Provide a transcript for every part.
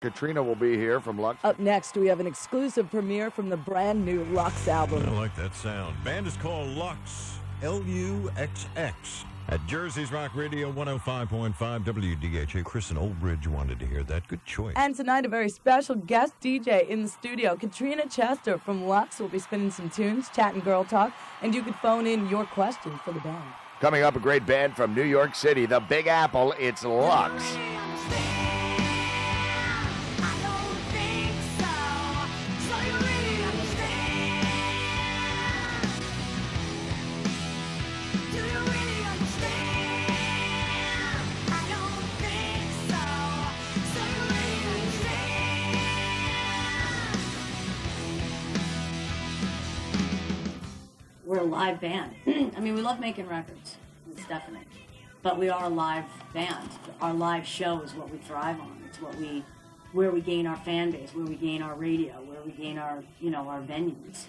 Katrina will be here from Luxx. Up next, we have an exclusive premiere from the brand new Luxx album. I like that sound. Band is called Luxx, Luxx, at Jersey's Rock Radio 105.5 WDHA. Chris in Old Bridge wanted to hear that. Good choice. And tonight, a very special guest DJ in the studio. Katrina Chester from Luxx will be spinning some tunes, chatting girl talk, and you could phone in your question for the band. Coming up, a great band from New York City, the Big Apple. It's Luxx. We're a live band. I mean, we love making records, it's definite. But we are a live band. Our live show is what we thrive on. It's where we gain our fan base, where we gain our radio, where we gain our, our venues.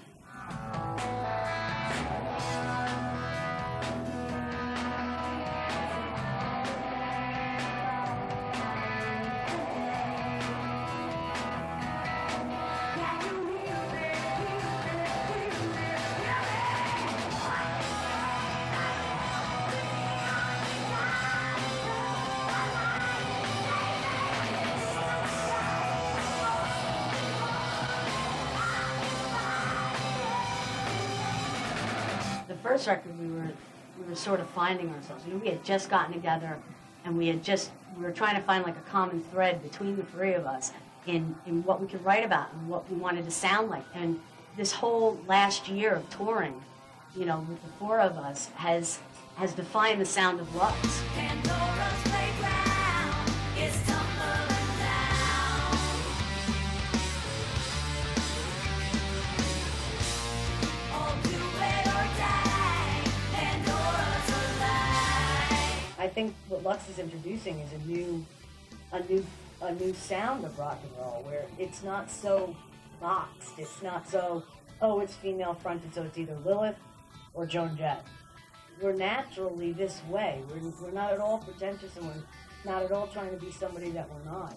The first record, we were sort of finding ourselves. We had just gotten together, and we were trying to find like a common thread between the three of us in what we could write about and what we wanted to sound like. And this whole last year of touring, with the four of us, has defined the sound of Luxx. Pandora's playground is tumbling down. All do it or die. Pandora's alive. I think what Luxx is introducing is a new sound of rock and roll, where it's not so boxed. It's not so, it's female fronted, so it's either Lilith or Joan Jett. We're naturally this way. We're not at all pretentious, and we're not at all trying to be somebody that we're not.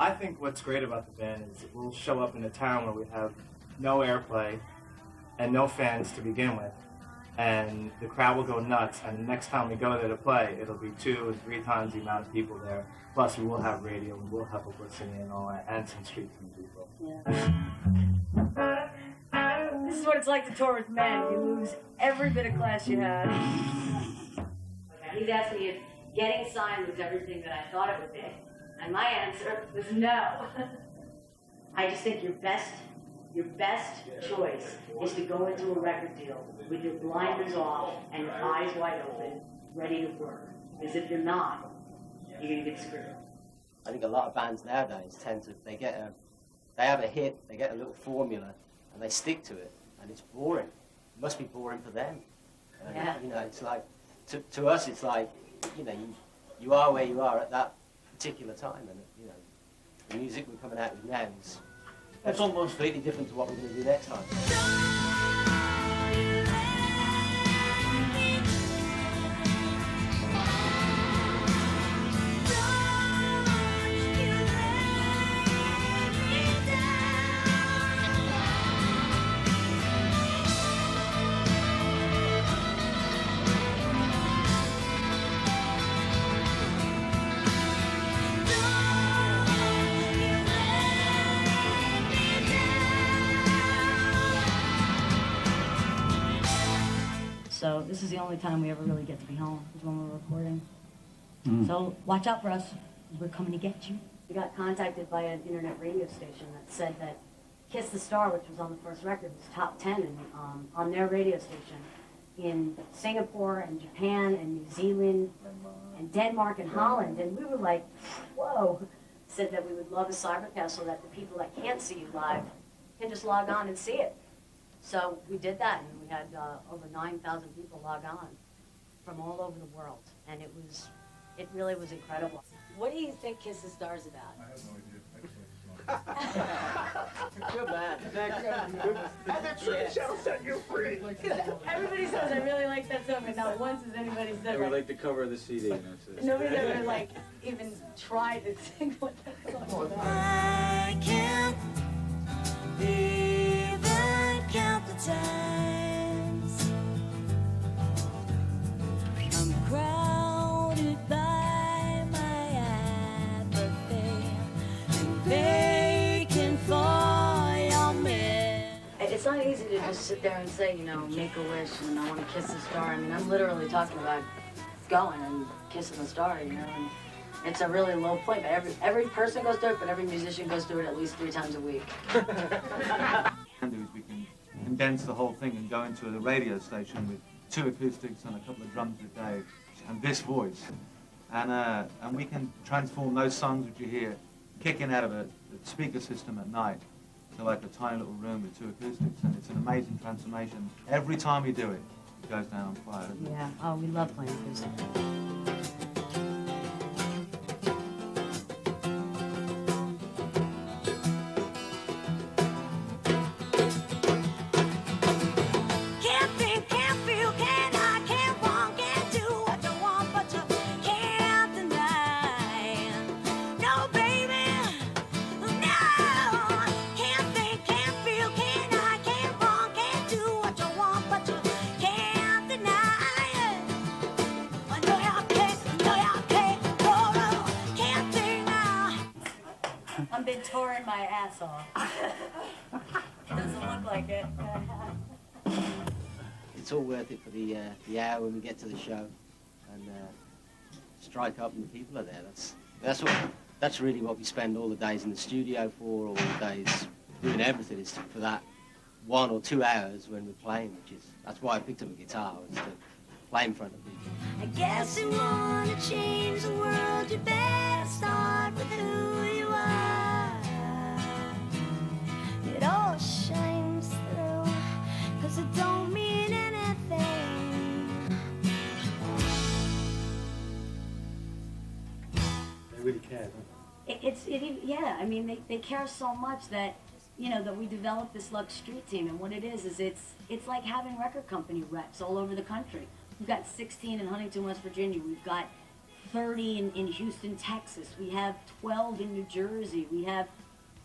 I think what's great about the band is that we'll show up in a town where we have no airplay and no fans to begin with, and the crowd will go nuts, and the next time we go there to play, it'll be 2 and 3 times the amount of people there. Plus we will have radio, we will have publicity and all that, and some street from people. Yeah. This is what it's like to tour with men. You lose every bit of class you had. He's asked me if getting signed was everything that I thought it would be. And my answer was no. I just think your best choice is to go into a record deal with your blinders off and your eyes wide open, ready to work. Because if you're not, you're gonna get screwed. I think a lot of bands nowadays they have a hit, they get a little formula, and they stick to it, and it's boring. It must be boring for them. And, Yeah. It's like to us, it's like you are where you are at that particular time, and the music we're coming out with now is almost completely different to what we're going to do next time. So this is the only time we ever really get to be home, is when we're recording. So watch out for us. We're coming to get you. We got contacted by an internet radio station that said that Kiss the Star, which was on the first record, was top 10 on their radio station. in Singapore and Japan and New Zealand and Denmark and Holland, and we were like, whoa. Said that we would love a cybercast so that the people that can't see you live can just log on and see it. So we did that, and we had over 9,000 people log on from all over the world, and it really was incredible. What do you think Kiss the Star's about? I have no idea. Good man. And the truth shall set you free. Everybody says I really like that song, but not once has anybody said that. like the cover of the CD. Nobody's ever like even tried to sing what that song was about. I can't even count the times I'm crowded by my apathy and vacant for your man. It's not easy to just sit there and say, you know, make a wish and I want to kiss the star. I mean, I'm literally talking about going and kissing the star, you know. And it's a really low point, but every person goes through it, but every musician goes through it at least 3 times a week. We can condense the whole thing and go into the radio station with 2 acoustics and a couple of drums a day and this voice. And we can transform those songs which you hear kicking out of a speaker system at night to like a tiny little room with 2 acoustics, and it's an amazing transformation. Every time we do it, it goes down on fire. Yeah, oh, we love playing acoustic. Can't think, can't feel, can't I, can't want, can't do what you want, but you can't deny. No, baby, no. Can't think, can't feel, can't I, can't want, can't do what you want, but you can't deny. I know you can't, no, no, can't think now. I've been touring my ass off. Doesn't look like it. It's all worth it for the hour when we get to the show and strike up and the people are there. That's really what we spend all the days in the studio for, all the days doing everything is for that 1 or 2 hours when we're playing, that's why I picked up a guitar, was to play in front of people. I guess you wanna change the world, you better start with who you are. It all shines through, 'cause it don't mean anything. They really care, don't It yeah, I mean, they care so much that, you know, that we developed this Luxx Street Team, and what it is it's like having record company reps all over the country. We've got 16 in Huntington, West Virginia. We've got 30 in Houston, Texas. We have 12 in New Jersey.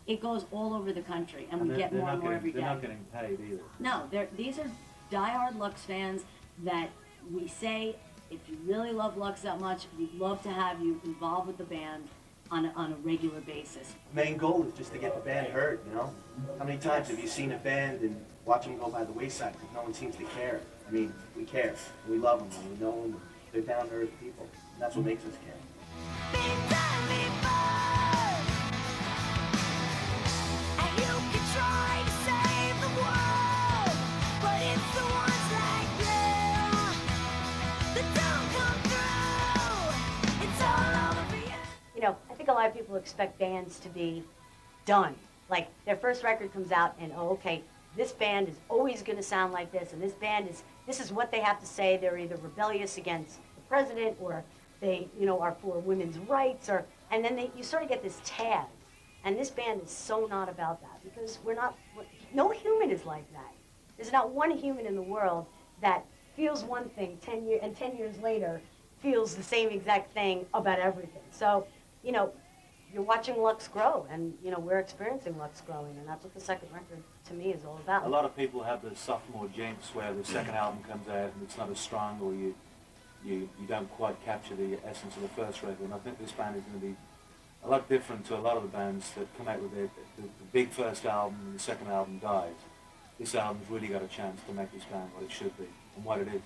It goes all over the country, and we get more and more every day. They're not getting paid either. No, these are diehard Luxx fans that we say, if you really love Luxx that much, we'd love to have you involved with the band on a regular basis. Main goal is just to get the band heard, you know? How many times have you seen a band and watch them go by the wayside because no one seems to care? I mean, we care. We love them, and we know them. They're down-to-earth people. And that's what makes us care. Been done before, and you can try to save the world, but it's the ones like you that don't come through. It's all over for you. You know, I think a lot of people expect bands to be done. Like, their first record comes out and, oh, okay, this band is always going to sound like this, and this is what they have to say. They're either rebellious against the president, or they, you know, are for women's rights, and then you sort of get this tag. And this band is so not about that, because no human is like that. There's not one human in the world that feels one thing 10 years later feels the same exact thing about everything. So, you know, you're watching Luxx grow, and, you know, we're experiencing Luxx growing, and that's what the second record, to me, is all about. A lot of people have the sophomore jinx where the second album comes out and it's not as strong, or you don't quite capture the essence of the first record. And I think this band is going to be a lot different to a lot of the bands that come out with the big first album and the second album dies. This album's really got a chance to make this band what it should be and what it is.